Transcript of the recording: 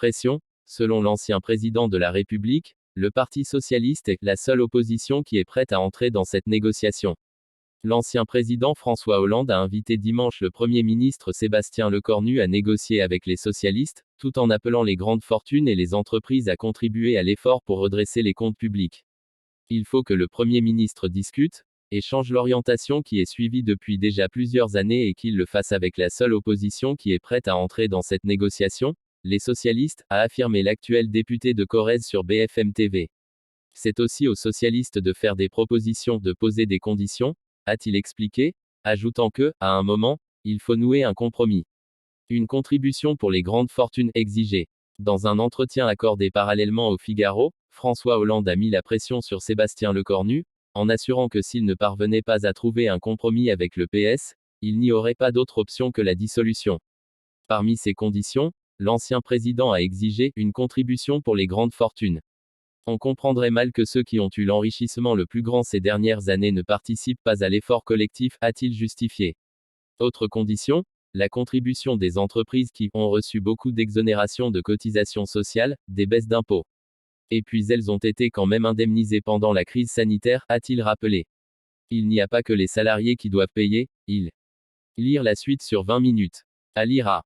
pression, selon l'ancien président de la République, le Parti socialiste est la seule opposition qui est prête à entrer dans cette négociation. L'ancien président François Hollande a invité dimanche le Premier ministre Sébastien Lecornu à négocier avec les socialistes, tout en appelant les grandes fortunes et les entreprises à contribuer à l'effort pour redresser les comptes publics. Il faut que le Premier ministre discute, et change l'orientation qui est suivie depuis déjà plusieurs années et qu'il le fasse avec la seule opposition qui est prête à entrer dans cette négociation, les socialistes, a affirmé l'actuel député de Corrèze sur BFM TV. C'est aussi aux socialistes de faire des propositions, de poser des conditions, a-t-il expliqué, ajoutant que, à un moment, il faut nouer un compromis. Une contribution pour les grandes fortunes exigée. Dans un entretien accordé parallèlement au Figaro, François Hollande a mis la pression sur Sébastien Lecornu, en assurant que s'il ne parvenait pas à trouver un compromis avec le PS, il n'y aurait pas d'autre option que la dissolution. Parmi ces conditions, l'ancien président a exigé une contribution pour les grandes fortunes. On comprendrait mal que ceux qui ont eu l'enrichissement le plus grand ces dernières années ne participent pas à l'effort collectif, a-t-il justifié. Autre condition, la contribution des entreprises qui ont reçu beaucoup d'exonérations de cotisations sociales, des baisses d'impôts. Et puis elles ont été quand même indemnisées pendant la crise sanitaire, a-t-il rappelé. Il n'y a pas que les salariés qui doivent payer, Lire la suite sur 20 minutes. À lire à